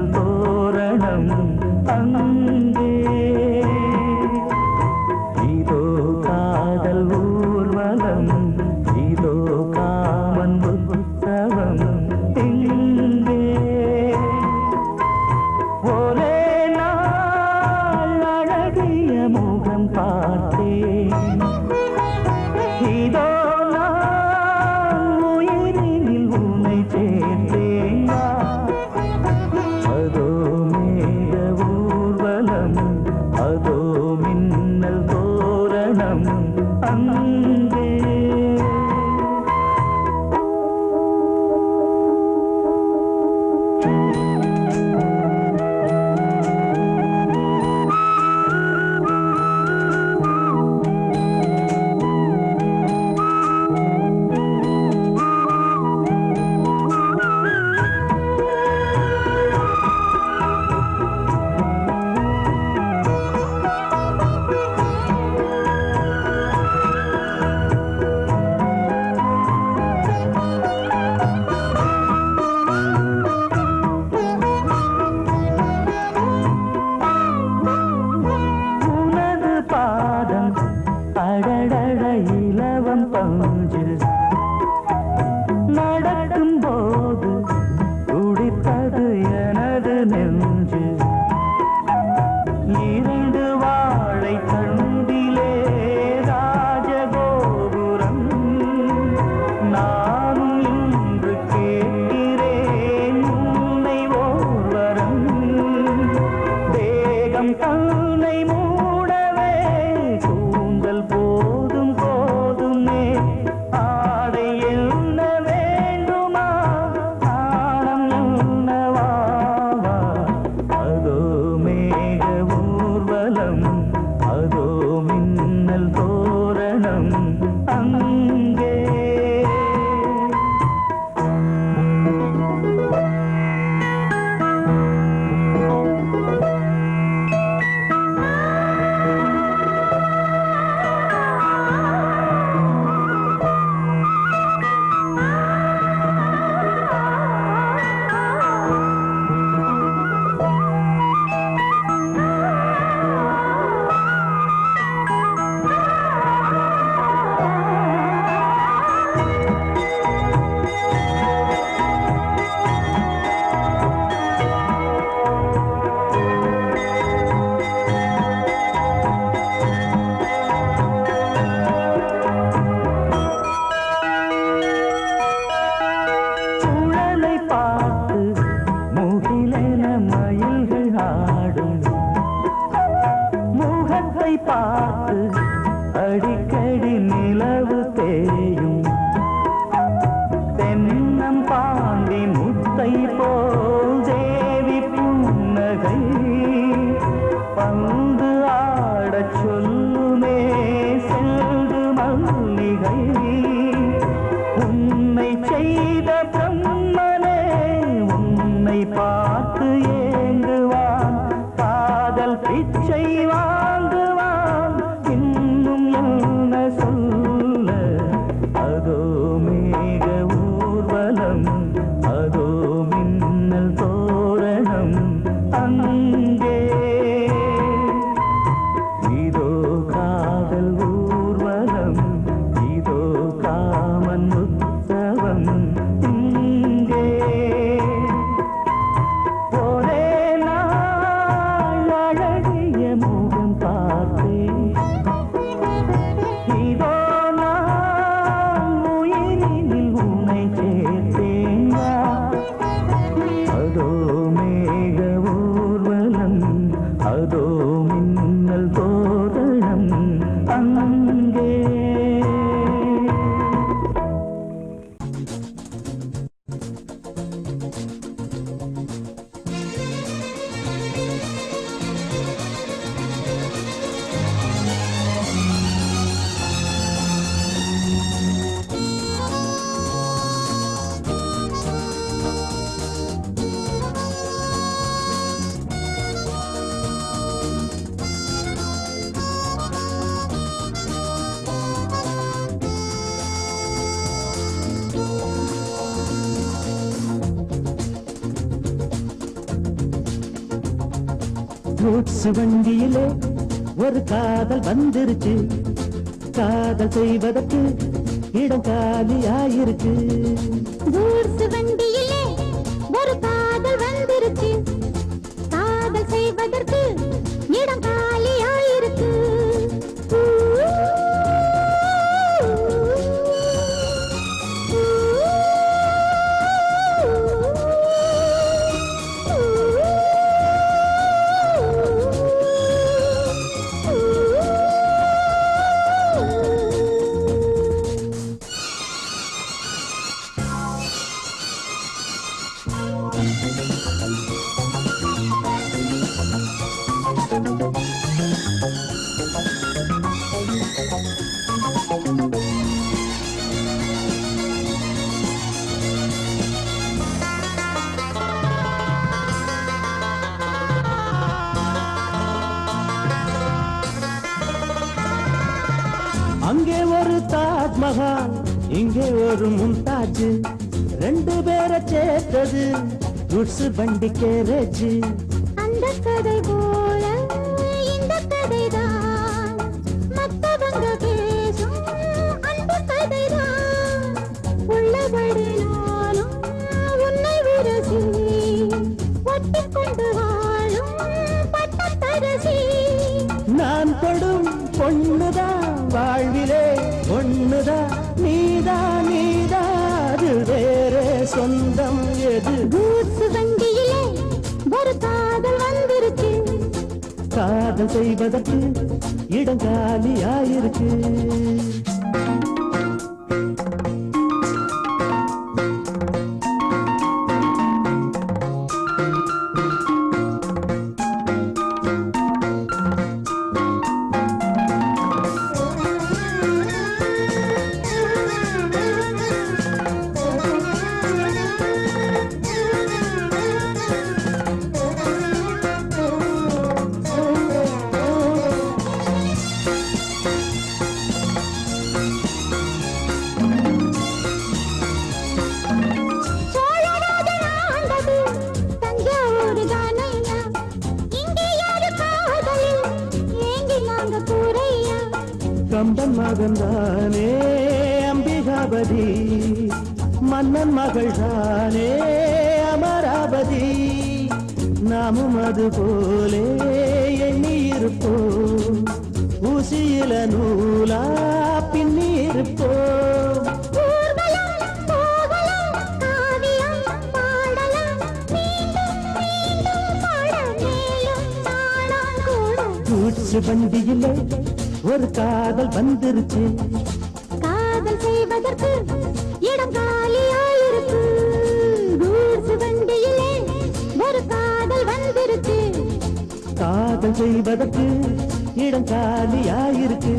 மின்னல் தோரணம் அங்கே இதோ காதல் ஊர்வலம் இதோ காமன் உற்சவம் இங்கே ஒரே நாள் அழகிய முகம் பார்த்தேன் இதோ நான் உயிரினில் உன்னை சேர்த்தேன் அதோ மேக ஊர்வலம் அதோ மின்னல் தோரணம் அங்கே அடடட இலவம் பஞ்சில் நடக்கும் போது துடித்தது எனது நெஞ்சு இரண்டு வாழை தண்டிலே ராஜகோபுரம் நானும் இன்று கேட்கிறேன் உன்னை ஓர்வரம் தேகம் தன்னை மூடவே கூந்தல் போதும் போதுமே ஆடை என்ன வேண்டுமா ஆடம் என்னவாவா அதோ மேக ஊர்வலம் அதோ மின்னல் தோரணம் அங்கே பார்த்து அடிக்கடி நிலவு தேயும் தென்னம் பாண்டி முத்தை போல் தேவி புன்னகை பந்து ஆடச் சொல்லுமே செல்து மல்லிகை உன்னை செய்த பிரம்மனே உன்னை பார்த்து ஏங்குவான் காதல் பிச்சை வாங்குவான் இன்னும் என்ன சொல்ல அதோ மேக ஊர்வலம் அதோ மின்னல் தோரணம் அங்கே இதோ காதல் ஊர்வலம் இதோ காமன் உற்சவம் இங்கே ஒரே கூட்ஸ் வண்டியிலே ஒரு காதல் வந்துருச்சு, காதல் செய்வதற்கு இடம் காலியாயிருக்கு. கூட்ஸ் வண்டியிலே ஒரு காதல் வந்துருச்சு, காதல் செய்வதற்கு இடம் காலியாயிருக்கு. அங்கே ஒரு தாஜ்மஹால், இங்கே ஒரு மும்தாஜ், ரெண்டு பேரை சேர்த்தது குட்ஸ் வண்டி கேரேஜ். அந்த கதை போல இந்த கதைதான், மத்தவங்க பேசும் அந்த கதைதான். உள்ளபடி நானும் உன்னை விரசி, ஒட்டிக்கொண்டு வாழும் பட்டத்தரசி. நான் படும் பொண்ணுதான் வாழ்விலே ஒண்ணுதான், நீதான் அது வேற சொந்தம் எது? கூட்ஸ் வண்டியிலே ஒரு காதல் வந்துருச்சு, காதல் செய்வதற்கு இடம் காலியாயிருக்கு. கம்பன் மகன்தானே அம்பிகாபதி, மன்னன் மகள் தானே அமராவதி. நாமும் அது போலே எண்ணி இருப்போம், ஊசியில நூலா பின்னி இருப்போம். கூட்ஸ் வண்டியிலே ஒரு காதல் வந்துருச்சு, காதல் செய்வதற்கு இடம் காலியாயிருக்கு. கூட்ஸ் வண்டியிலே ஒரு காதல் வந்துருச்சு, காதல் செய்வதற்கு இடம் காலியாயிருக்கு.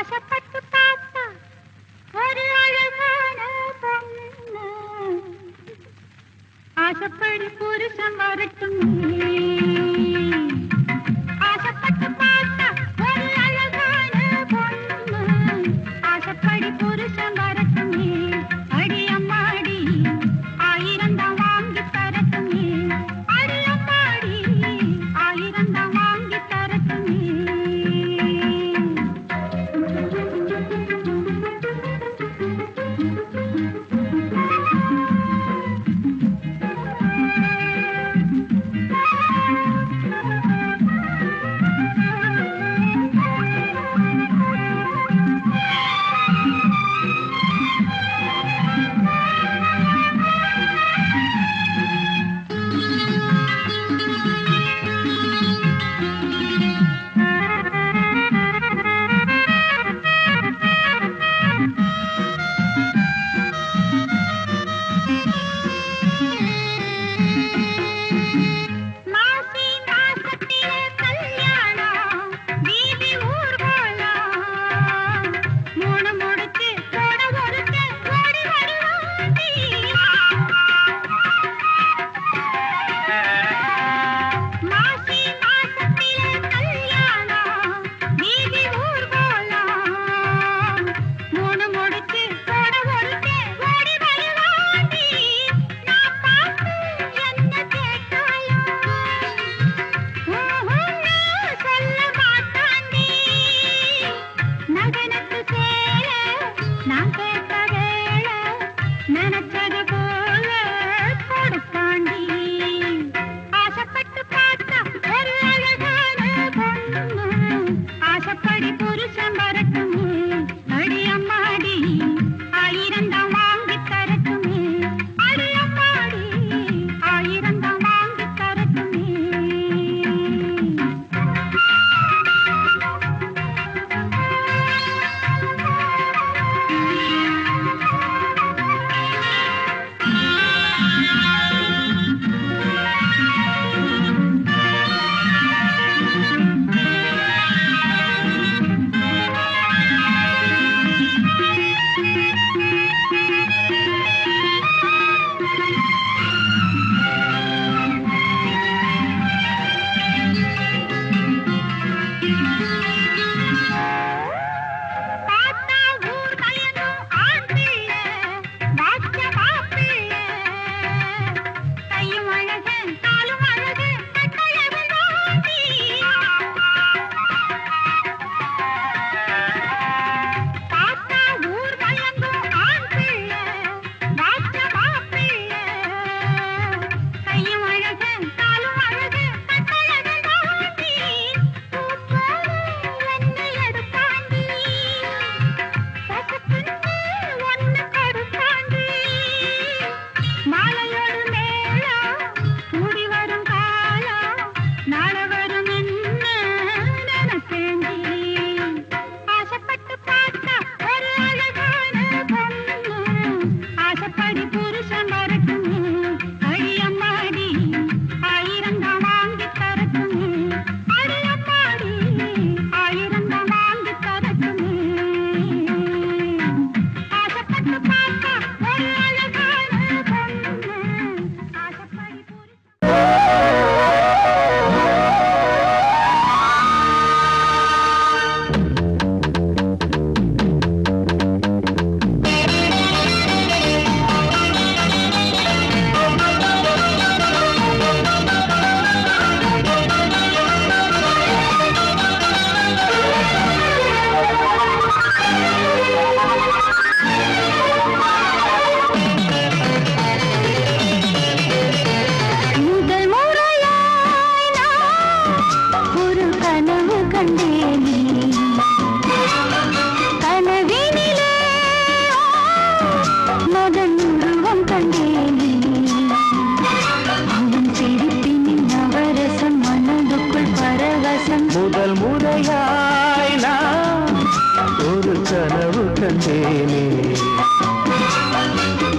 ஆசைப்பட்டு பார்த்தா ஒரு அழகான பொண்ணு ஆசைப்படி புருஷன் வரட்டும் ஆசைப்பட்டு பார்த்தா ஒரு அழகான பொண்ணு ஆசைப்படி புருஷன் வரட்டும் அடியம்மாடி ஆயிரம் தான் வாங்கி தரட்டும் அடியம்மாடி ஆயிரம் தான் வாங்கி தரட்டும்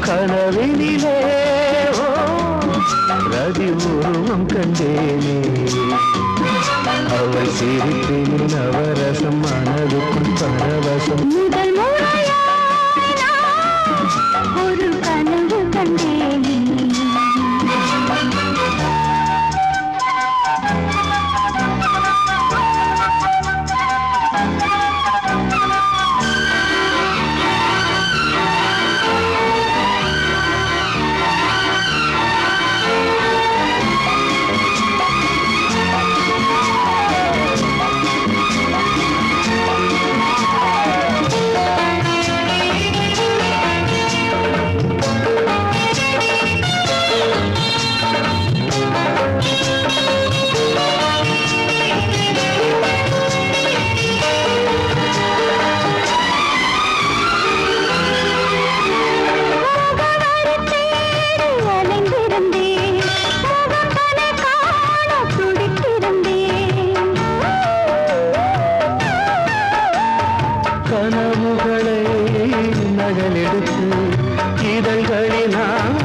கனவினிலே ரதி உருவம் கண்டேனே அவள் சிரிப்பின் நவரசம் மனதுக்குள் பரவசம். முதல் முறையாய் நான் ஒரு கனவு கண்டேன். கனவுகளை நகலெடுத்து இதழ்களினால்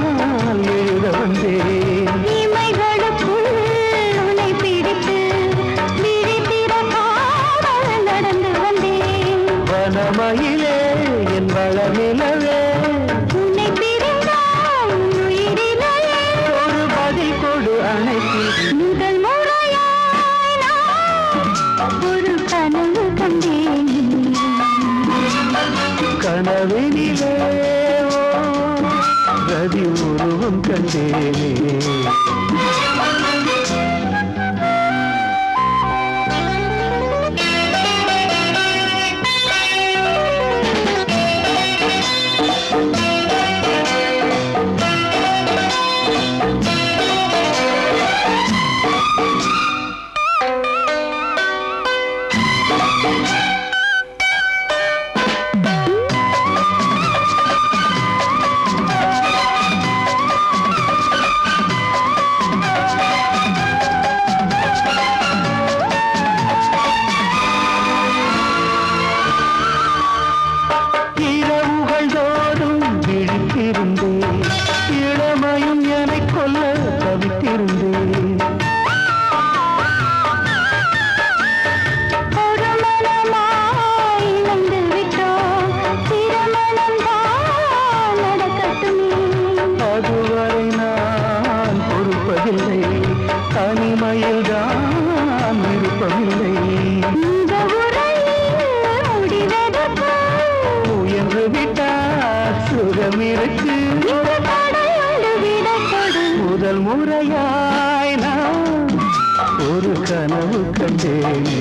எழுத வந்தேன். இமைகளுக்குள் உன்னை பிடித்து விழித்திர காவல் நடந்து வந்தேன். வனமயிலே என் வளமிலவே உன்னை பிரிந்தால் உயிரிலே ஒரு பதில் கொடு அணைத்து. முதல் முறையாய் நான் ஒரு கனவு கண்டேன். கனவினிலே ரதி உருவம் கண்டேனே. இரவுகள் தோறும் விழித்திருந்தேன், இளமையும் என்னை கொல்ல தவித்திருந்தேன். ஒரு மனமாய் இணைந்து விட்டோம், திருமணம்தான் நடக்கட்டுமே. அதுவரை நான் பொறுப்பதில்லை, தனிமையில் தான் விருப்பமில்லை. இந்த உரையில் முடிவதற்கு முயன்று விட்டால் சுகம் இருக்கு. இந்த தடையோடு விடை கொடு. முதல் முறையாய் நான் ஒரு கனவு கண்டேனே.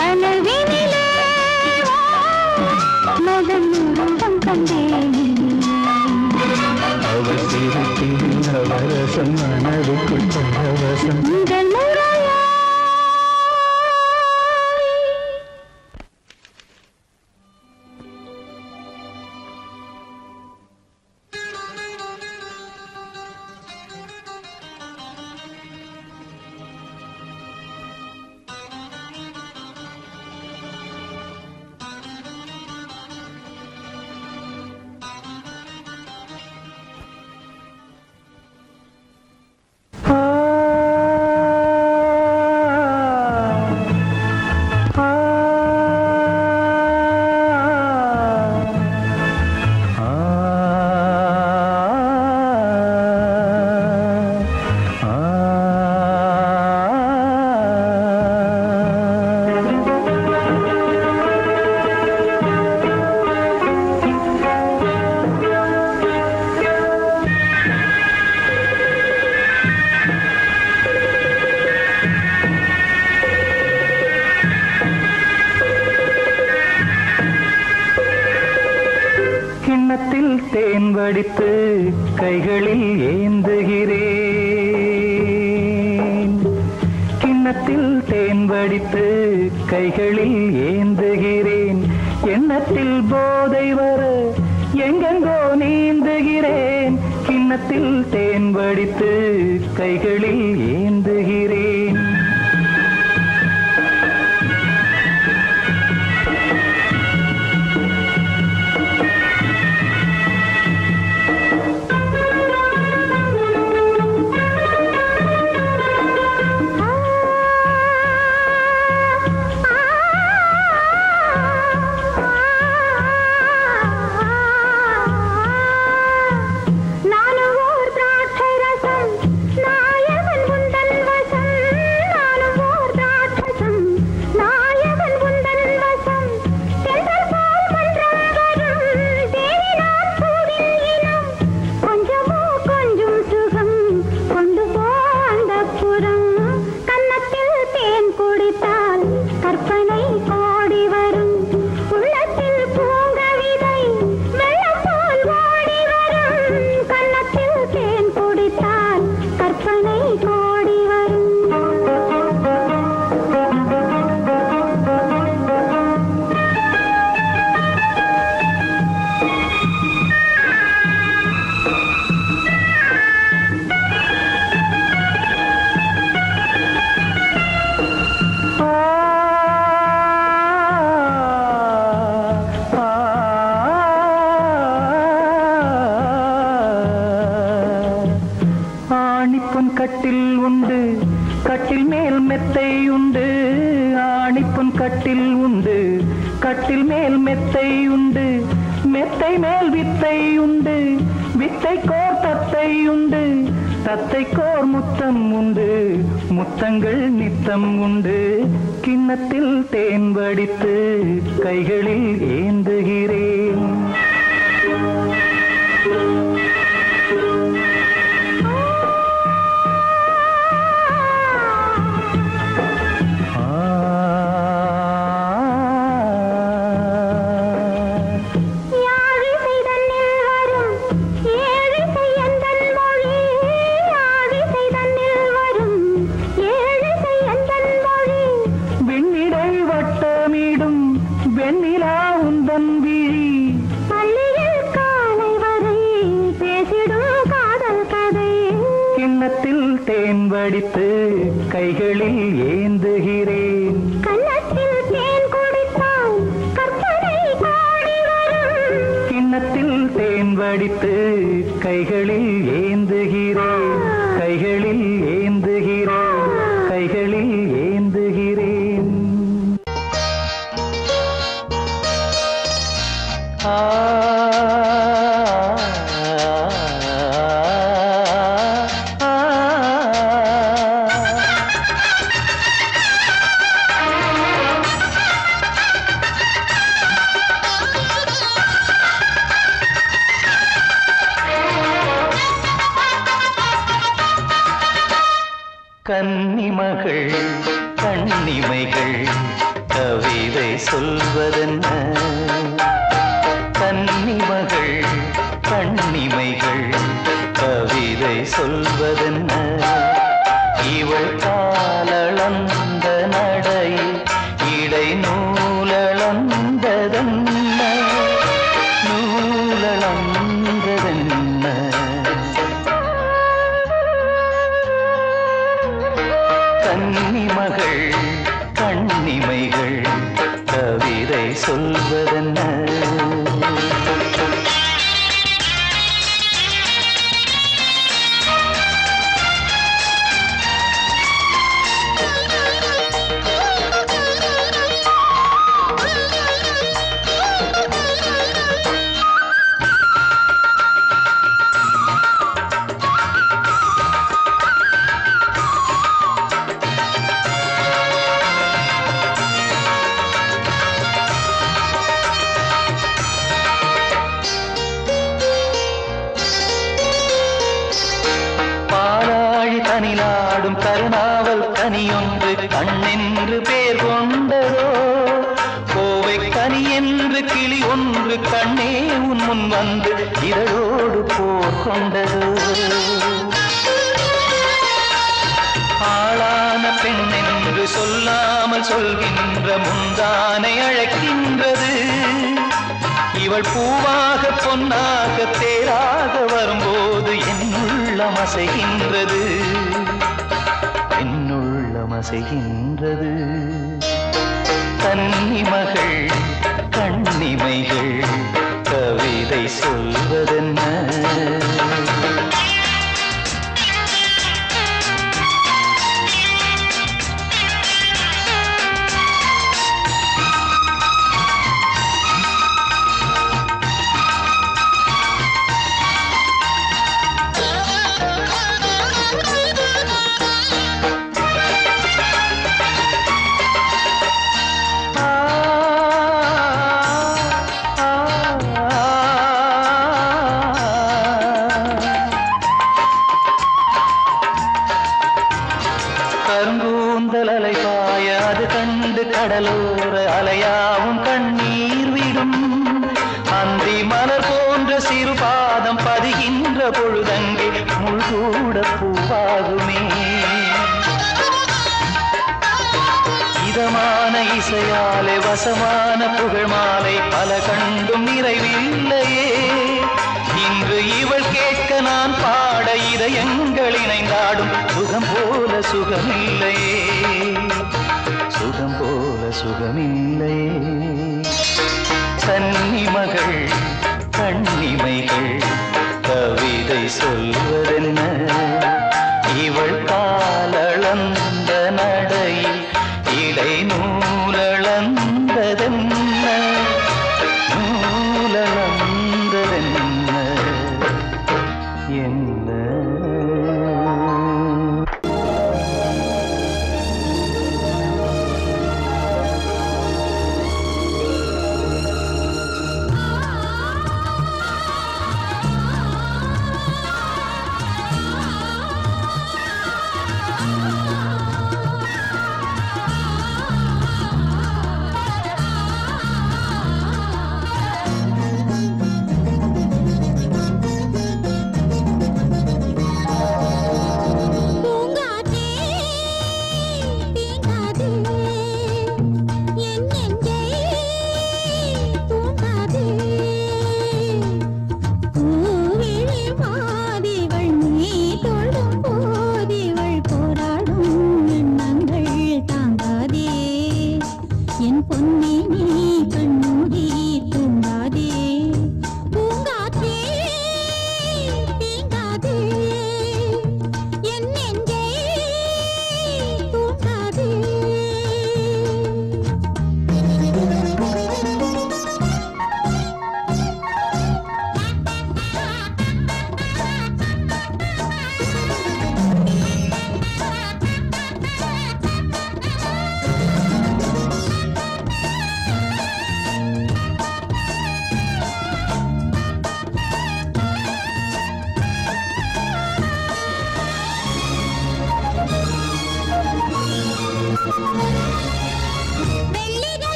கனவினிலே மதன் உருவம் கண்டேன். அவள் சிரிப்பின் நவரசம் மனதுக்குள் பரவசம். முதல் முறையாய் கிண்ணத்தில் தேன் வடித்து கைகளில் ஏந்துகிறேன். கிண்ணத்தில் தேன் வடித்து கைகளில் ஏந்துகிறேன். எண்ணத்தில் போதை வர எங்கெங்கோ நீந்துகிறேன். கிண்ணத்தில் தேன் வடித்து கைகளில் ஏந்துகிறேன். கிண்ணத்தில் உண்டு, கட்டில் மேல் மெத்தை உண்டு. ஆணிப்பொன் கட்டில் உண்டு, கட்டில் மேல் மெத்தை உண்டு. மெத்தை மேல் வித்தை உண்டு, வித்தை கோர் தத்தை உண்டு. தத்தை கோர் முத்தம் உண்டு, முத்தங்கள் நித்தம் உண்டு. கிண்ணத்தில் தேன் வடித்து கைகளில் ஏந்துகிறேன். வெண்ணிலா உந்தன் விழி பள்ளியில் காலை வரை பேசிடும் காதல் கதை. கிண்ணத்தில் தேன் வடித்து கைகளில் ஏந்துகிறேன். கண்ணத்தில் தேன் குடித்தால் கற்பனை பாடி வரும். கிண்ணத்தில் தேன் வடித்து கைகளில் ஏந்துகிறேன். கைகளில் ஏந்துகிறேன். கைகளில் ஏந்துகிறேன். கன்னிமகள் கண்ணிமைகள் கவிதை சொல்வதென்ன? கன்னிமகள் கண்ணிமைகள் கவிதை சொல்வதென்ன? இவள் காலளந்த நடையில் இடை நூலளந்ததென்ன? நூலளந்ததென்ன? கன்னிமகள் கண்ணிமைகள் கவிதை சொல்வதென்ன? கனிலாடும் கருணாவல் கனியொன்று கண்ணென்று பேர் கொண்டதோ? கோவை கனி என்று கிளி ஒன்று கண்ணே உன் முன் வந்து இதழோடு போர் கொண்டதோ? ஆளான பெண் என்று சொல்லாமல் சொல்கின்ற முந்தானை அழைக்கின்றது. இவள் பூவாக பொன்னாக தேராக வரும்போது என்னுள்ளம் அசைகின்றது. என்னுள்ளம் அசைகின்றது. கன்னிமகள் கண்ணிமைகள் கவிதை சொல்வதென்ன? கருங்கூந்தல் அலைபாய அது கண்டு கடலோர அலையாவும் கண்ணீர் விடும். அந்தி மலர் போன்ற சிறு பாதம் பதிகின்ற பொழுதங்கே முள்கூட பூவாகுமே. இதமான இசையாலே வசமான புகழ் மாலை பல கண்டும் நிறைவில்லையே. இன்று இவள் கேட்க நான் பாட இதயங்கள் இணைந்தாடும் சுகம் போல சுகமில்லையே. சுகம் போல சுகமில்லையே. கன்னிமகள் கண்ணிமைகள் கவிதை சொல்வதென்ன? இவள் என் பொன்னே நீ கண்ணூடி தூங்காதே பூங்காற்றே தீங்காதே என் நெஞ்சே தூங்காதே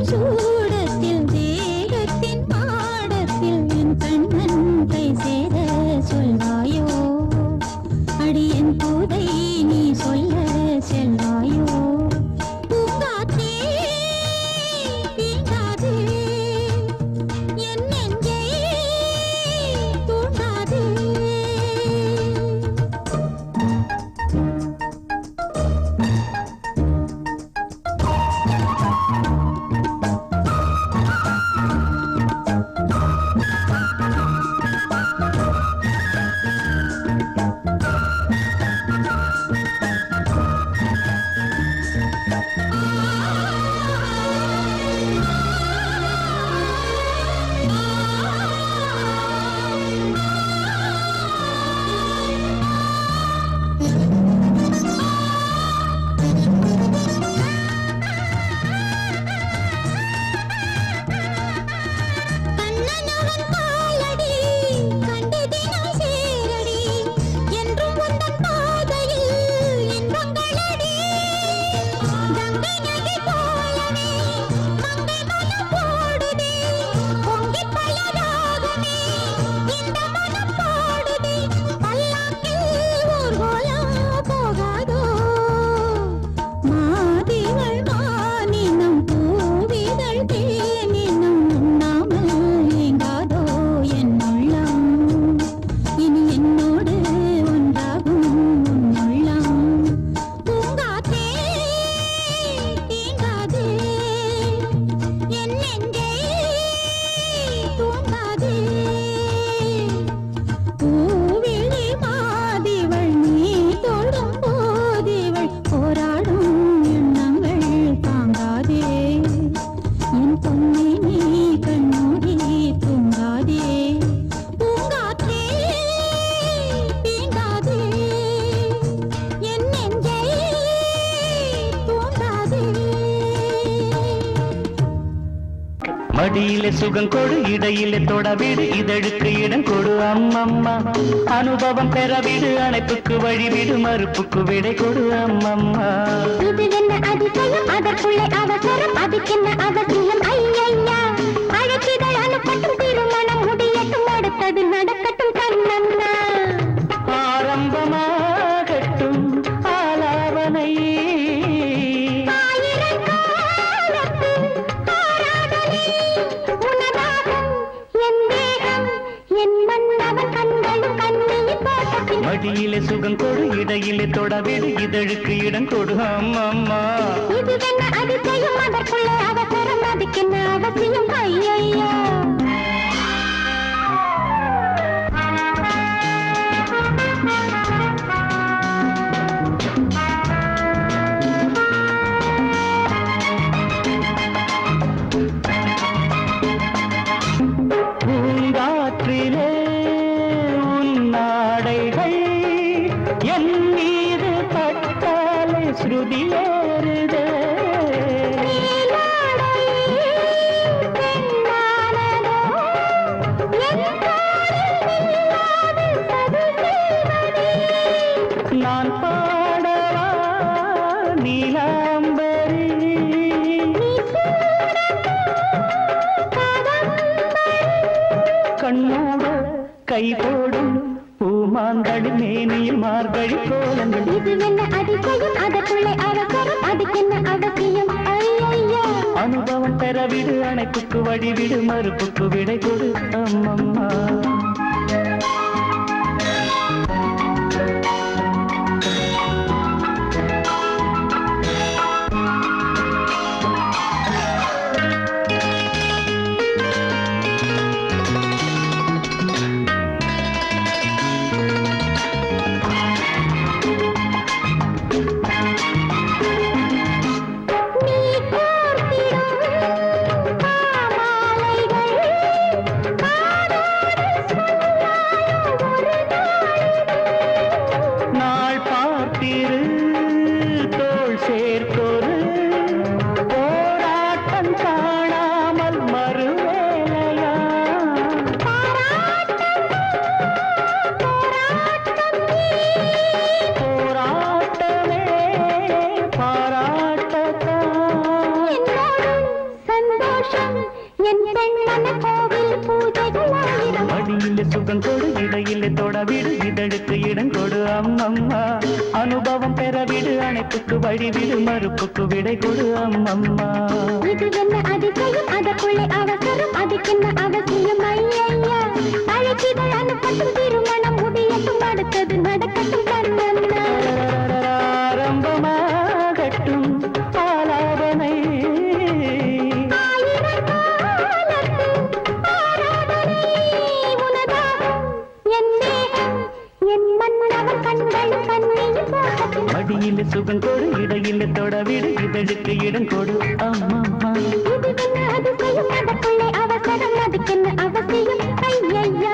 சூடத்தில் தேகத்தின் பாடத்தில் என் கண்ணன் கை சேர சொல்வாயோ அடியன் பூதை நீ சொல்ல செல்வாயோ பூங்காற்றே தீங்காதே என் நெஞ்சே தூங்காதே மடியிலே சுகம் கொடு இடையிலே தொடவிடு இதழுக்கு இடம் கொடு அம்மம்மா அனுபவம் பெறவிடு அணைப்புக்கு வழிவிடு மறுப்புக்கு விடை கொடு அம்மம்மா இது என்ன அதிசயம் அதற்குள்ளே அவசரம் அதுக்கென்ன அவசியம் ஐயா அழைச்சிதழ் அனுப்பட்டும் திருமணம் முடியட்டும் அடுத்தது நடக்கட்டும் கண்ணம்மா ஆரம்பமாகட்டும் ஆலாவனை மடியிலே சுகம் கொடு இடையிலே தொடவிடு இதழுக்கு இடம் கொடு அம்மம்மா இது என்ன அதிசயம் அதற்குள்ளே அவசரம் அதுக்கென்ன அவசியம் ஐயா பூங்காற்றிலே உன்னாடைகள் என் மீது பட்டாலே ஸ்ருதியேறுதே நான் பாடவா நீலாம்பரி கண்ணோட கை போடும் பூமாங்கடி மேனியில் மார்கழி கோலங்கள். இது என்ன அதிசயம், அதற்குள்ளே அவசரம், அதுக்கென்ன அவசியம்? ஐயா அனுபவம் பெறவிடு, அணைப்புக்கு வழிவிடு, மறுப்புக்கு விடை கொடு அம்மம்மா. சுகம் கொடு, இடையிலே தொடவிடு, இதழுக்கு இடம் கொடு அம்மம்மா. அனுபவம் பெறவிடு, அணைப்புக்கு வழிவிடு, மறுப்புக்கு விடை கொடு அம்மம்மா. இது என்ன அதிசயம், அதற்குள்ளே அவசரம், அதுக்கென்ன அவசியம்? ஐயா அழைக்கிதழ் அனுப்பட்டும், திருமணம் முடியட்டும், அடுத்தது நடக்கட்டும் கண்ணம்மா. ஆரம்பமாகட்டும் ஆலாபனை, மடியிலே சுகம் கொடு, இடையிலே தொடவிடு, இதழுக்கு இடம் கொடு அம்மம்மா. இது என்ன அதிசயம், அதற்குள்ளே அவசரம், அதுக்கென்ன அவசியம்? ஐயா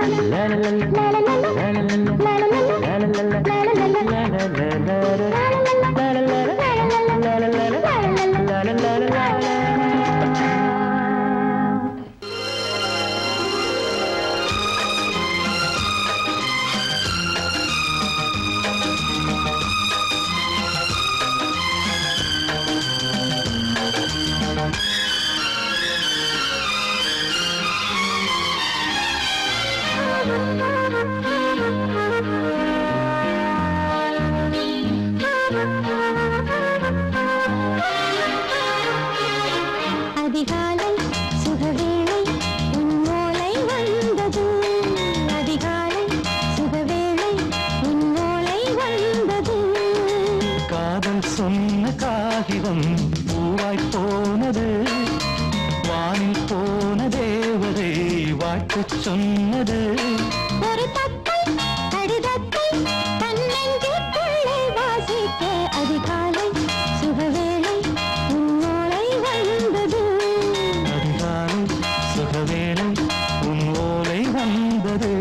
அதிகாலை சுகவேளை உன்னோலை வந்தது, அதிகாலை சுகவேளை உன்னோலை வந்தது. காதல் சொன்ன காகிதம் பூவாய் போனது, வானில் போன தேவதை வாழ்த்து சொன்னது. ஒரு தத்தை கடிதத்தை தன்னெஞ்சுக்குள்ளே வாசிக்க, அதிகாலை சுகவேளை உன்னோலை வந்தது, அதிகாலை சுகவேளை உன் ஓலை வந்தது.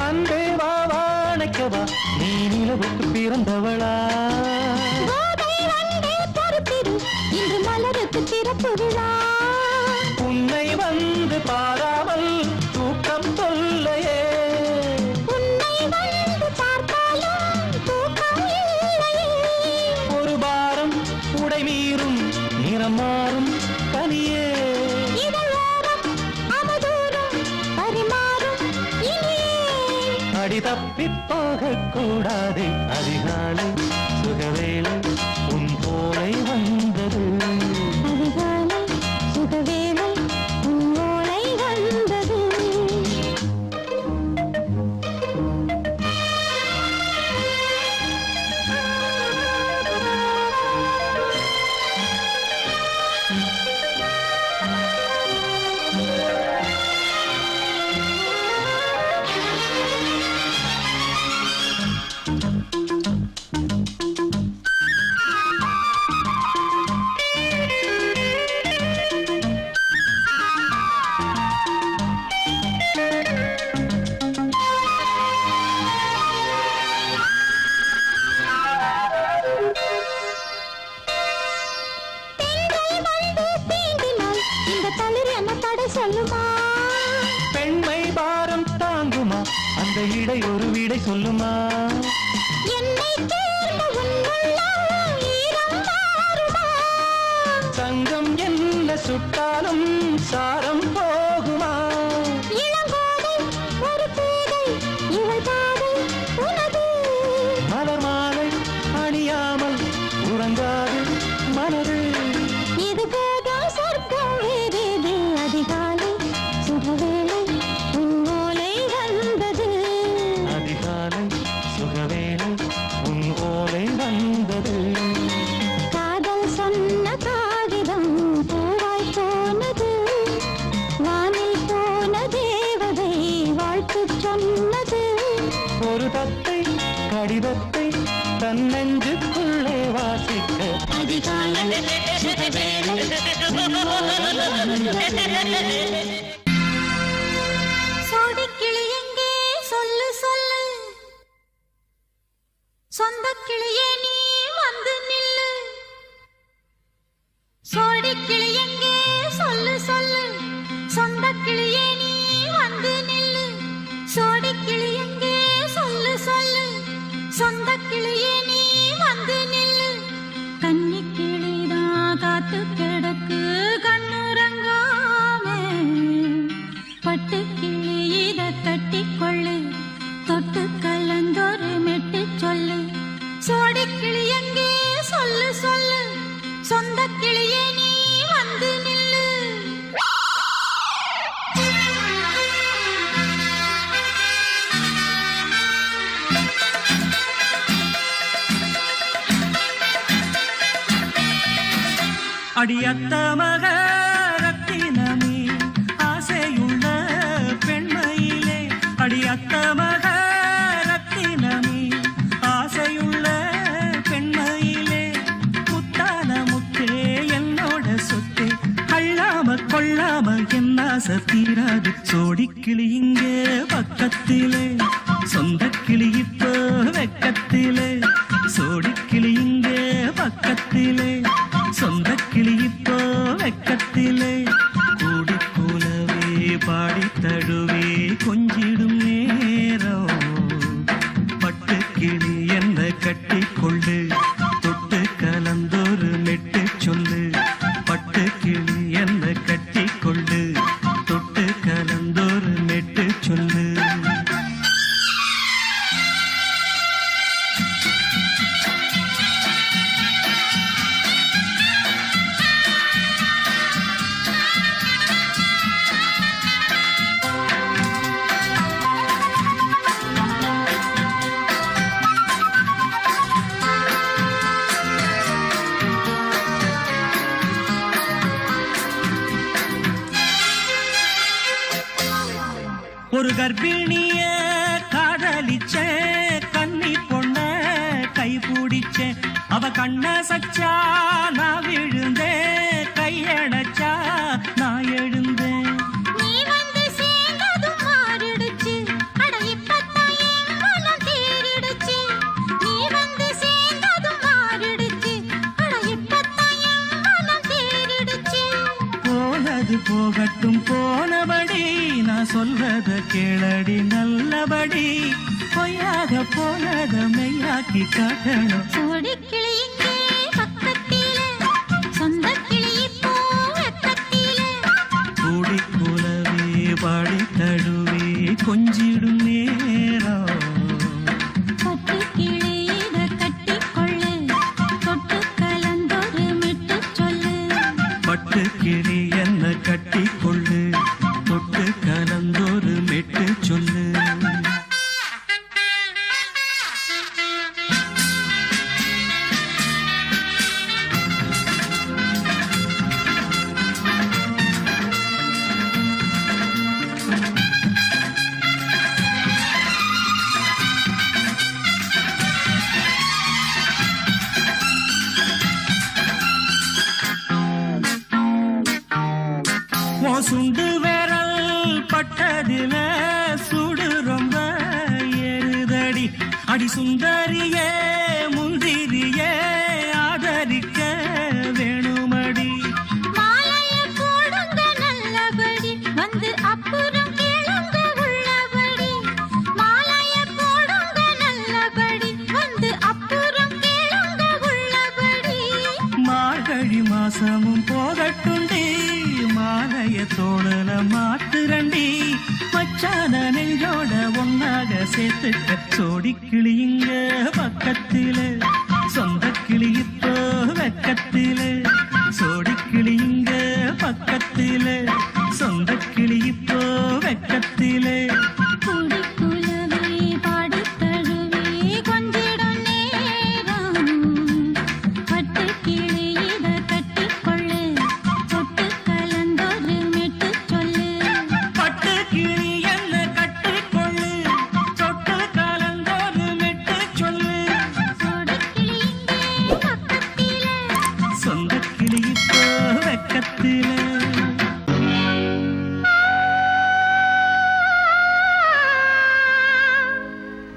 அன்பே வா வாழைக்கவா, நீ நிலவுக்கு பிறந்தவளா? கோதை வந்தே பொறுத்திரு, இன்று மலருக்கு திறப்பு விழா. உன்னை வந்து பாராமல் தூக்கம் சொல்லையே, உன்னை வந்து பார்த்தாலும் தூக்கம் இல்லையே. ஒரு பாரம் உடை மீறும், நிறம் மாறும் தனியே, இதழோரம் அவதூறம் பரிமாறும் இனியே. அடி தப்பி போகக் கூடாது, அதிகாலை சுகவேளை உன் போலை வந்தது, அதிகாலை சுகவேளை உன்னோலை வந்தது. இடை ஒரு விடை சொல்லுமா என்னை தேர்ந்த உன்னுள்ளம் ஈரம் மாறுமா தங்கம் என்ன சுட்டாலும் சாரம் போகுமா இளங்கோதை ஒரு பேதை இவள் பாதை உனது மலர் மாலை அணியாமல் உறங்காது மனது இது போதும் சொர்க்கம் வேறேது அதிகாலை சுகவேளை உன்னோலை வந்தது அதிகாலை சுகவேளை உன் ஓலை வந்தது காதல் சொன்ன காகிதம் பூவாய் போனது வானில் போன தேவதை வாழ்த்து சொன்னது ஒரு தத்தை கடிதத்தை தன் நெஞ்சுக்குள்ளே வாசிக்க அதிகாலை சுகவேளை உன்னோலை வந்தது சோடிக்கிளி எங்கே சொல்லு சொல்லு சொந்த கிளியே நீ வந்து நில்லு சோடிக்கிளி எங்கே சொல்லு சொல்லு சொந்த கிளியே நீ வந்து நில்லு சோடிக்கிளி எங்கே சொல்லு சொல்லு சொந்த கிளியே நீ வந்து நில்லு கன்னி கிளிதான் காத்து கிடக்கு கண்ணுறங்காமே பட்டு கிளி இத கட்டிக்கொள்ளு தொட்டு கலந்தொரு மெட்டு சொல்லு சோடி கிளி எங்கே சொல்லு சொல்லு சொந்த கிளியே நீ வந்து நில்லு அடியத்த மக ரத்தினமே ஆசையுள்ள பெண்மையிலே அடியத்த மக ரத்தினமே ஆசையுள்ள பெண்மையிலே முத்தான முத்தே என்னோட சொத்தே அள்ளாம கொள்ளாம என்ன தீராது சோடிக்கிளி இங்கே பக்கத்திலே சொந்த கிளி இப்போ வெக்கத்திலே சோடிக்கிளி இங்கே பக்கத்திலே சொந்த கிளி இப்போ வெக்கத்திலே கூடி கூலவே பாடி தழுவே கொஞ்சிடும் நேரம் பட்டு கிளி என்ன கட்டிக்கொள்ளு தொட்டு கலந்தொரு மெட்டு சொல்லு பட்டு கிளி என்ன கட்டிக்கொள்ளு தொட்டு கலந்தொரு மெட்டு சொல்லு ஒரு கர்ப்பிணிய காதலிச்ச கண்ணி பொண்ண கை பிடிச்ச அவ கண்ண சச்சா நான் விழுந்தேன் கையடைச்சா நான் எழுந்தேன் நீ வந்து சேர்ந்ததும் மாறிடுச்சு அட இப்பத்தான் என் மனம் தேறிடுச்சு நீ வந்து சேர்ந்ததும் மாறிடுச்சு அட இப்பத்தான் என் மனம் தேறிடுச்சு போனது போகட்டும் போனபடி நான் சொல்றத கேளடி நல்லபடி பொய்யாக போனத மெய்யாக்கி காட்டணும் சோடி கிளி இங்கே பக்கத்திலே சொந்த கிளி இப்போ வெக்கத்திலே கூடி கூலவே பாடி தழுவே கொஞ்சிடும் நேரம் பட்டு கிளி இத கட்டிக்கொள்ளு தொட்டு கலந்தொரு மெட்டு சொல்லு பட்டு கிளி என்ன கட்டிக்கொள்ளு தொட்டு கலந்தொரு மெட்டு சொல்லு சுண்டு விரல் பட்டதில சுடு ரொம்ப ஏறுதடி அடி சுந்தரியே முந்திரியே ஆதரிக்க வேணுமடி மாலைய போடுங்க நல்லபடி வந்து அப்புறம் கேளுங்க உள்ளபடி மாலை மார்கழி மாசமும் போகட்டுண்டி மாலைய தோழல மாத்துரண்டி மச்சான நெஞ்சோட ஒன்னாக சேர்த்துக்க சோடி கிளியுங்க பக்கத்தில சொந்த கிளி இப்போ வெக்கத்தில சோடி கிளியுங்க பக்கத்தில சொந்த கிளி இப்போ வெக்கத்தில குடிக்குலவே பாடித் தழுவி கொஞ்சிடும் நேரம். பட்டுக் கிளி இத கட்டிக்கொள்ளு, தொட்டு கலந்தொரு மெட்டுச் சொல்லு. பட்டு கிளி என்ன கட்டிக்கொள்ளு சொட்டு கலந்தோரு மெட்டு சொல்லு சோடிக் கிளி இங்கே பக்கத்திலே. சொந்த கிளி இப்போ வெக்கத்தில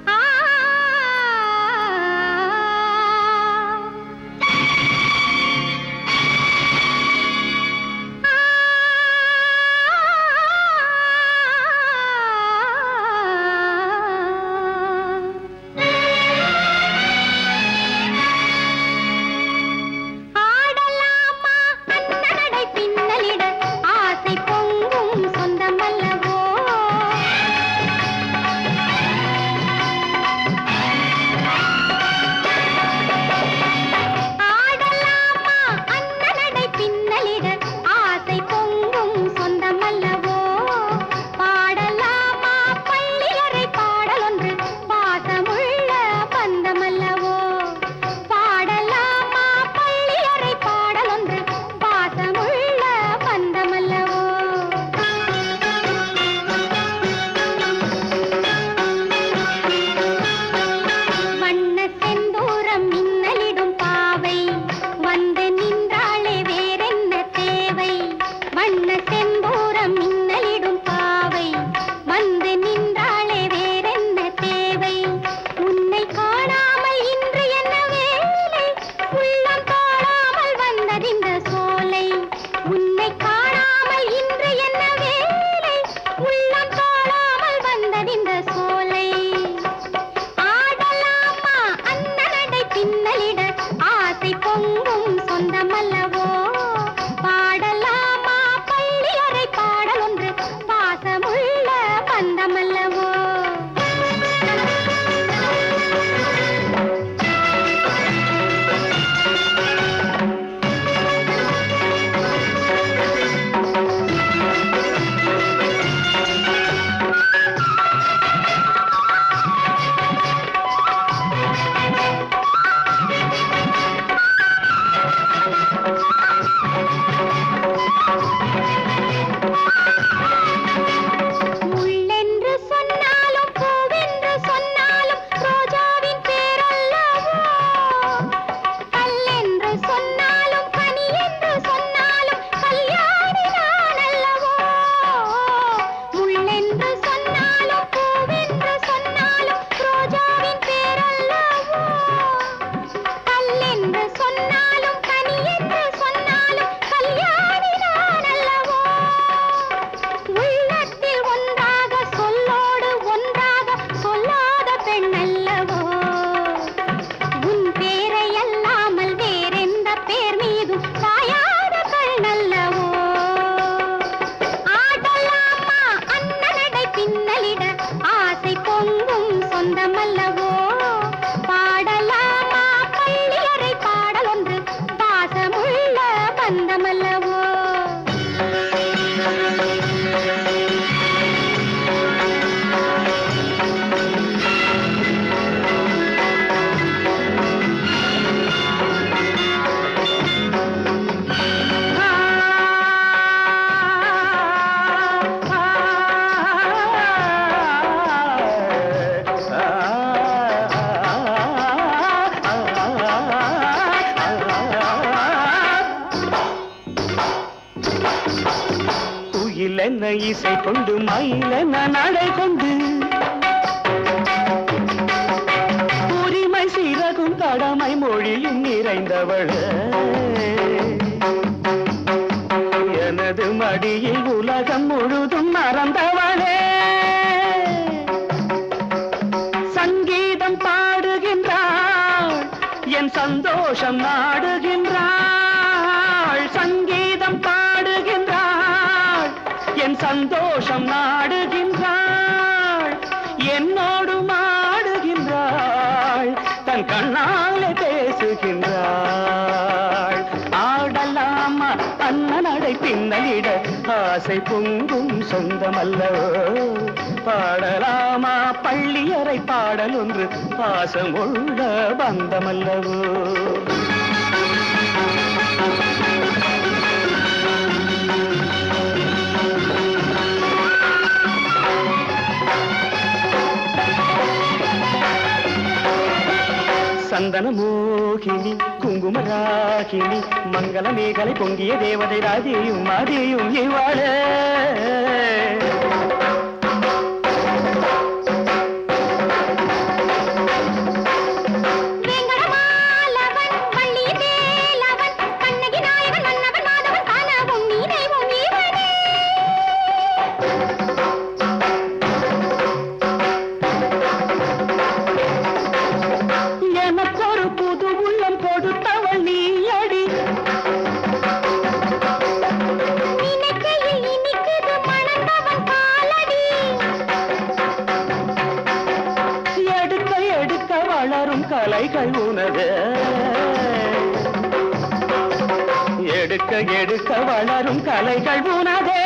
ஆ, ஆடலாமா அன்னடை பின்னலிட ஆசை பொங்கும் சொந்தமல்லவோ. ஆடலாமா அன்னடை பின்னலிட ஆசை பொங்கும் சொந்தமல்லவோ. பாடலாமா பள்ளியறை பாடலொன்று பாசமுள்ள பந்தமல்லவோ. பாடலாமா பள்ளியறை பாடலொன்று பாசமுள்ள பந்தமல்லவோ. வண்ண செந்தூரம் மின்னலிடும் பாவை வந்து நின்றாளே வேறென்ன தேவை. வண்ண செந்தூரம் மின்னலிடும் பாவை வந்து நின்றாளே வேறென்ன தேவை. உன்னை காணாமல் இன்று என்ன வேலை, உள்ளம் தாழாமல் வந்ததிந்த சோலை. உன்னை காணாமல் இன்று என்ன வேலை, உள்ளம் தாழாமல் வந்ததிந்த சோலை. ஆடலாமா அன்னடை பின்னலிட ஆசை பொங்கும் சொந்தமல்லவோ. பாடலாமா பள்ளியறை பாடலொன்று பாசமுள்ள பந்தமல்லவோ. முள்ளென்று சொன்னாலும் பூவென்று சொன்னாலும் ரோஜாவின் பேரல்லவோ. கல்லென்று சொன்னாலும் கனி என்று சொன்னாலும் கல்யாணி நான் அல்லவோ. முள்ளென்று சொன்னாலும் பூவென்று சொன்னாலும் ரோஜாவின் பேரல்லவோ. கல்லென்று சொன்னாலும் கனி என்று சொன்னாலும் கல்யாணி நான் அல்லவோ. உள்ளத்தில் ஒன்றாக சொல்லோடு ஒன்றாக சொல்லாத பெண்ணல்லவோ. உன் பேரை அல்லாமல் வேறெந்த பேர் மீதும் சாயாத கண்ணல்லவோ. ஆடலாமா அன்னடை பின்னலிட ஆசை பொங்கும் சொந்தமல்லவோ. பாடலாமா பள்ளியறை பாடலொன்று பாசமுள்ள பந்தமல்லவோ. குயிலென்ன இசை கொண்டு மயிலென்ன நடை கொண்டு உரிமை சிறகும் கடமை மொழியும் நிறைந்தவள் எனது மடியில் உலகம் முழுதும் மறந்தவளே. சங்கீதம் பாடுகின்றாள் என் சந்தோஷம் நாடுகின்றாள். அவள் சங்கீதம் பாடுகின்றாள், என் சந்தோஷம் நாடுகின்றாள், என்னோடு மாடுகின்றாள், தன் கண்ணாலே பேசுகின்றாள். ஆடலாமா அண்ணனடை பின்னலிட ஆசை பொங்கும் சொந்தமல்லவோ, பாடலாமா பள்ளியறை பாடல் ஒன்று பாசமுள்ள பந்தமல்லவோ. சந்தன மோகினி குங்குமராகினி மங்கள மேகலை பொங்கிய தேவதை ராதியும் மாதியும் இவாளே. கலைகள் உனது எடுக்க எடுக்க வளரும் கலைகள் உனதே.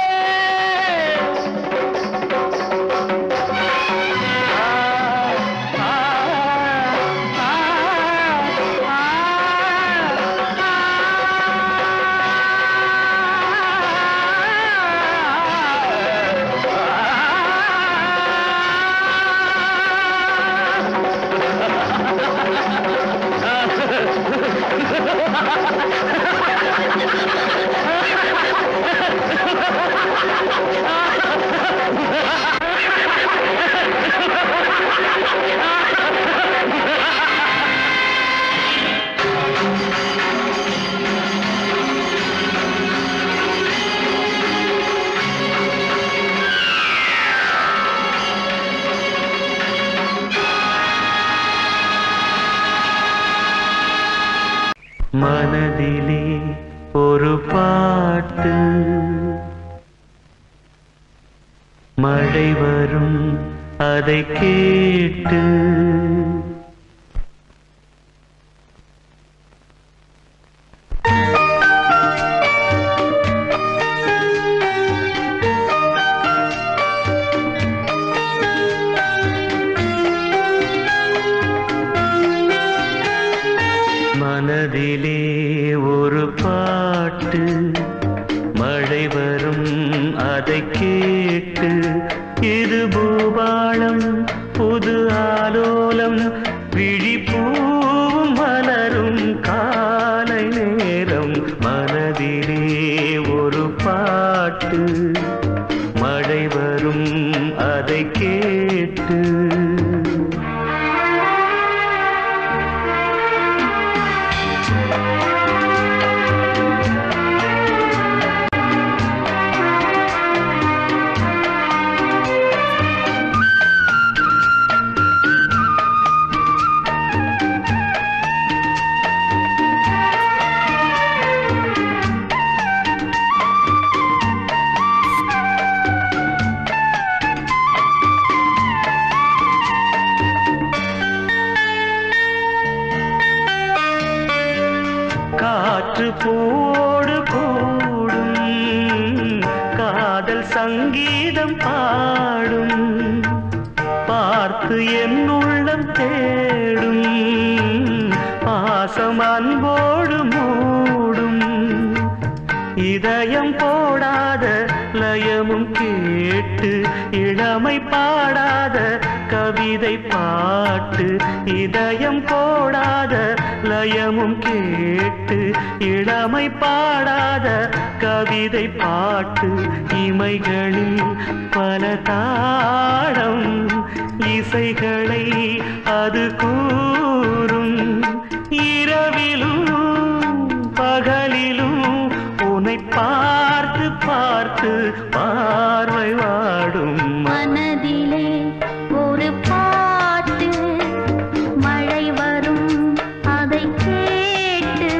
மனதிலே ஒரு பாட்டு, மழை வரும் அதை கேட்டு. மனதிலே ஒரு பாட்டு, மழை வரும் அதை கேட்டு. இது பூபாளம் புது ஆலோலம், விழிப்பூவும் மலரும் காலை நேரம். மனதிலே ஒரு பாட்டு, மழை வரும் அதை கேட்டு. காற்று போடு கூடும், காதல் சங்கீதம் பாடும், பார்த்து என் உள்ளம் தேடும், பாசம் அன்போடு மூடும். இதயம் போடாத லயமும் கேட்டு, இளமை பாடாத கவிதை பாட்டு. இதயம் போடாத லயமும் கேட்டு, இளமை பாடாத கவிதை பாட்டு. இமைகளில் பல தாளம், இசைகளை அது கூறும். இரவிலும் பகலிலும் உன்னை பார்த்து பார்த்து பார்வை வாடும். மனதிலே ஒரு பாட்டு, மழை வரும் அதை கேட்டு.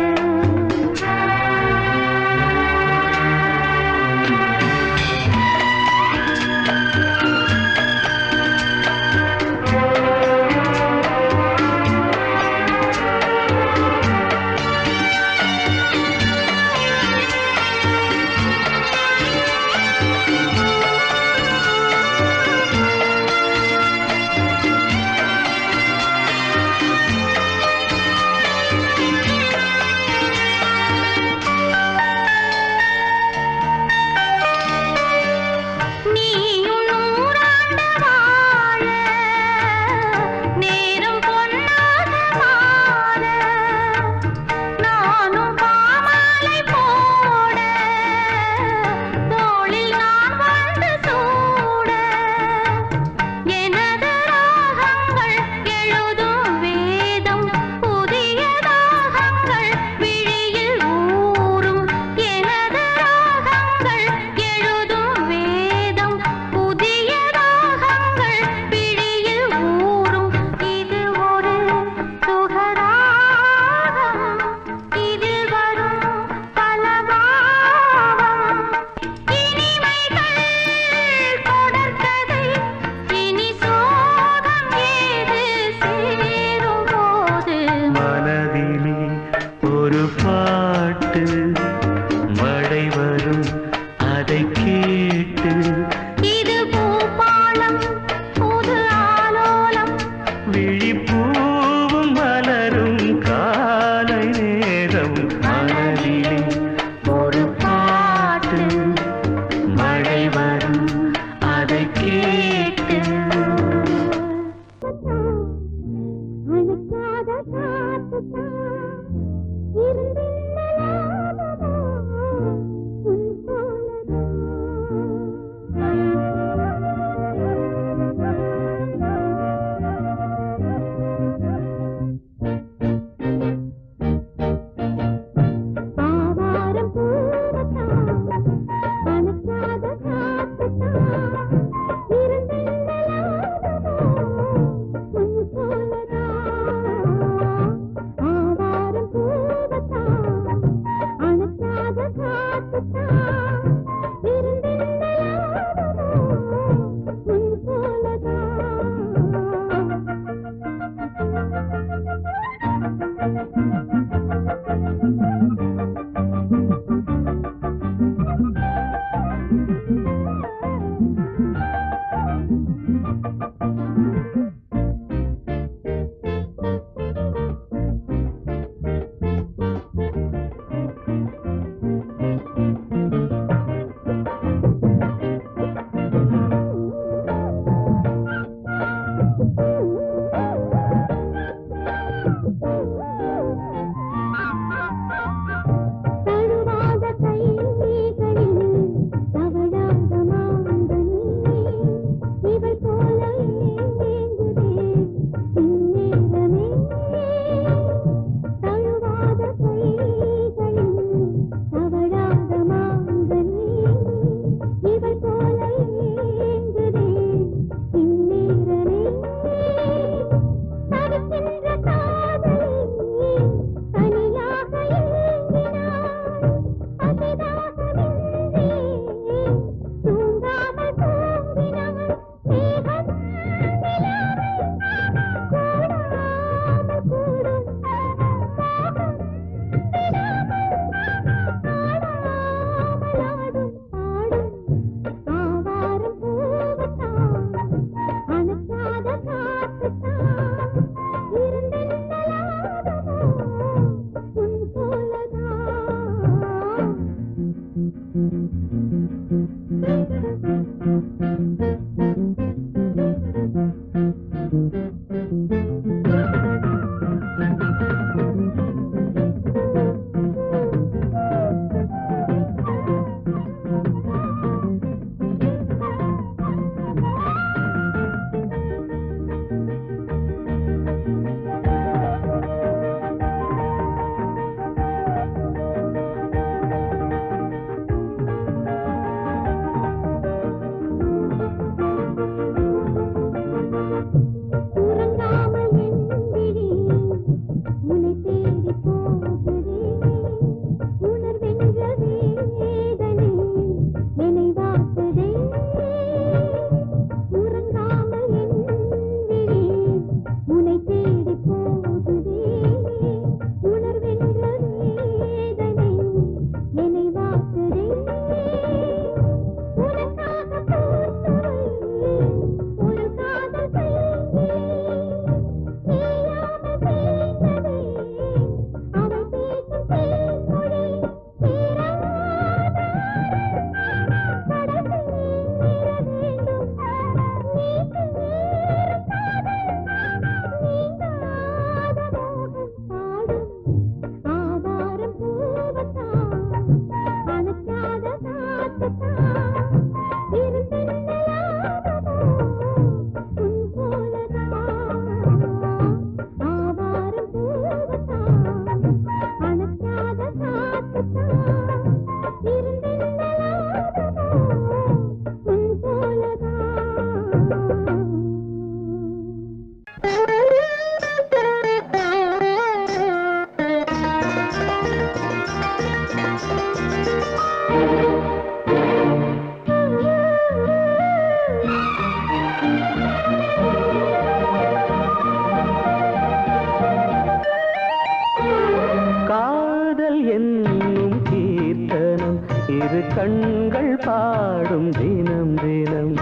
கண்கள் பாடும் தினம் தினம்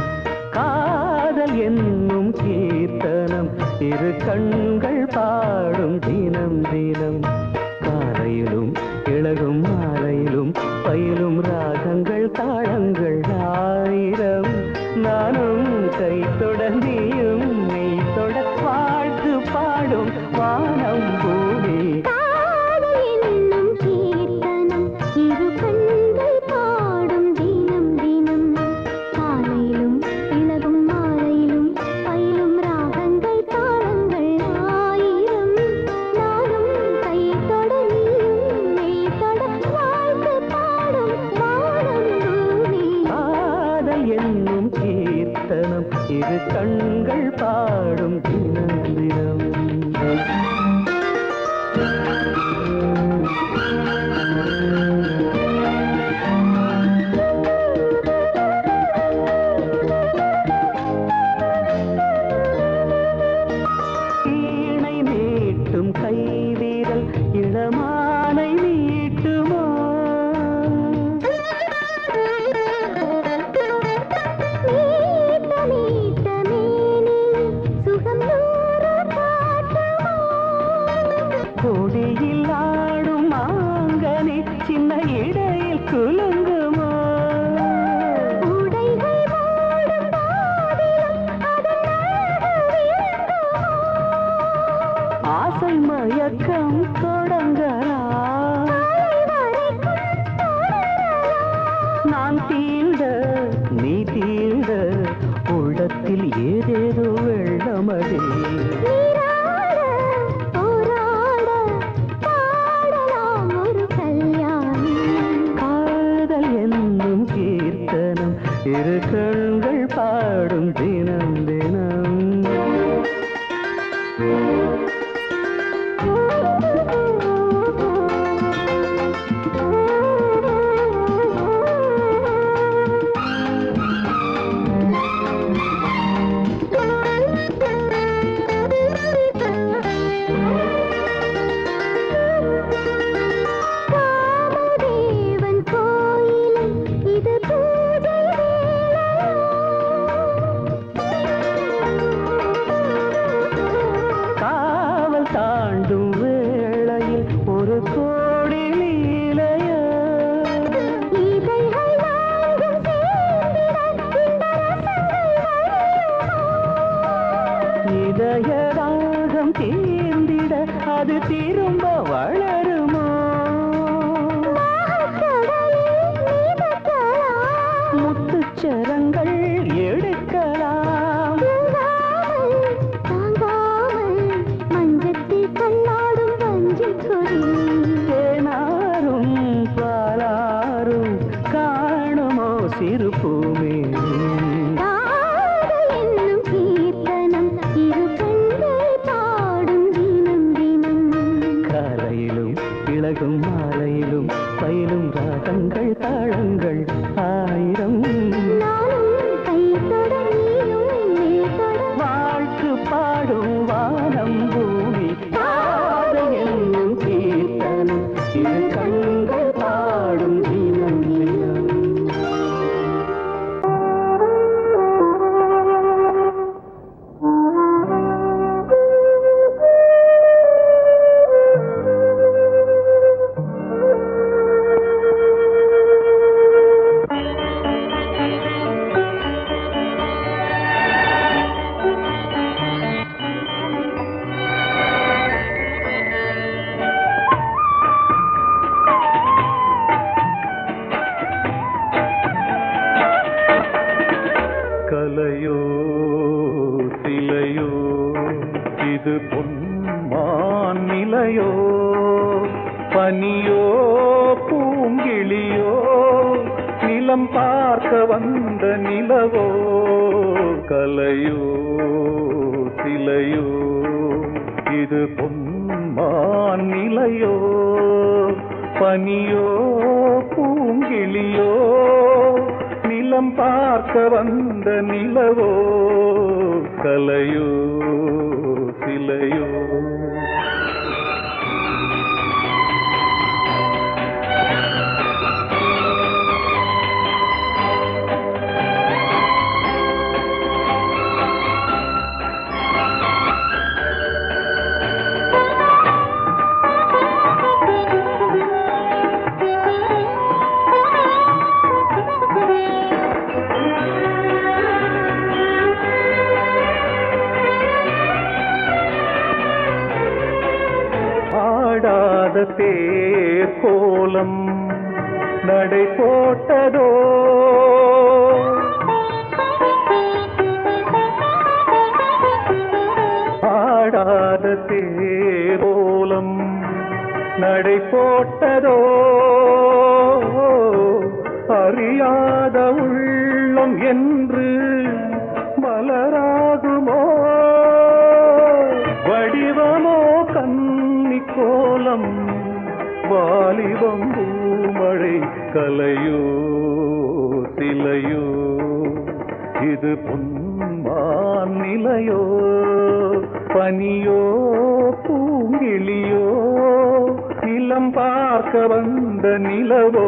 காதல் என்னும் கீர்த்தனம் இரு கண்கள் பாடும் தினம் தினம் காலையிலும் இளகும் மாலையிலும் பயிலும் ராகங்கள் தாளங்கள் ஆயிரம் நானும் கை தொடர்ந்தியும் மெய் தொட வாழ்த்து பாடும் வானம் பூமி இரு கண்கள் பாடும் தினம் தினம் காலையிலும் குலுங்குமோ உடைகள் மூடும் போதிலும் அதன் அழகு விளங்குமோ? ஆசை மயக்கம் தொடங்கலாம் நான் தீண்ட நீ தீண்ட உள்ளத்தில் ஏதேதோ வெள்ளமடி நீராட போராட பாடலாம் ஒரு கல்யாணம். காதல் என்னும் கீர்த்தனம் இரு கண்கள் பாடும் தினம் தினம் காமதேவன் கோயிலில் இது பூஜை காவல் தாண்டும் வேளையில் ஒரு கோடி லீலையோ இதழ்கள் நான்கும் சேர்ந்திட இந்த ரசங்கள் வழியுமோ? இதய ராகம் தீர்ந்திட அது திரும்ப வளருமோ கடலில் நீதக்கலாம் முத்துச்சரங்கள் எடுக்கலாம் தாங்காமல் மஞ்சத்தில் கண்ணாடும் வஞ்சிக் கொடி. தேனாரும் பாலாரும் காணுமோ சிறு பூமே காதல் என்னும் கீர்த்தனம் இரு கண்கள் பாடும் தினம் தினம். காலையிலும் இளகும் மாலையிலும் பயிலும் ராகங்கள் தாளங்கள் ஆயிரம் நானும் கை தொட நீயும் மேல் தொட வாழ்த்து பாடும் வானம் பூமி காதல் என்னும் கீர்த்தனம் இரு கண்கள் பாடும் தினம் தினம் கலையோ சிலையோ இது பொன்மான் நிலையோ பனியோ பூங்கிளியோ நிலம் பார்க்க வந்த நிலவோ கலையோ சிலையோ இது பொன்மான் நிலையோ பனியோ பூங்கிளியோ நிலம் பார்க்க வந்த நிலவோ கலையோ சிலையோ ஆடாத தேர் கோலம் நடை போட்டதோ ஆடாத தேர் கோலம் நடை போட்டதோ அறியாத உள்ளம் என்று மலராகுமோ வடிவமோ கன்னி கோலம் வாலிபம் பூமழை கலையோ சிலையோ இது பொன்மான் நிலையோ பனியோ பூங்கிளியோ நிலம் பார்க்க வந்த நிலவோ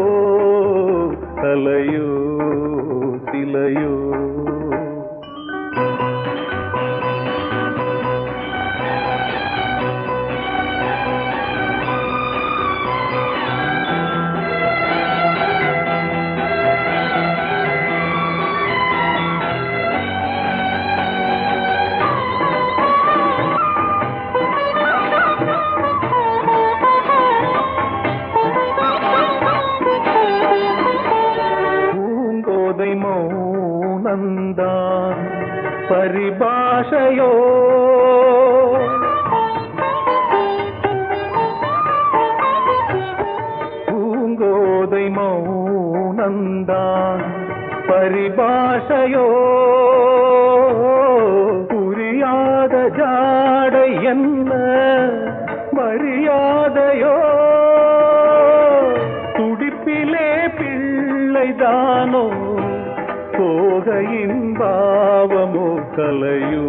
கலையோ சிலையோ பரிபாஷையோ பூங்கோதை மௌனந்தான் பரிபாஷையோ புரியாத ஜாடை என்ன மரியாதையோ துடிப்பிலே பிள்ளைதானோ தோகையின் பாவமோ கலையோ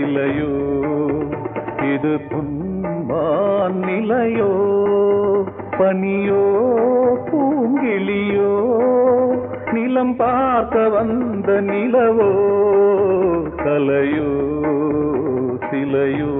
இலையோ இது புன்மான் நிலையோ பனியோ பூங்கிளியோ நிலம் பார்க்க வந்த நிலவோ கலையோ சிலையோ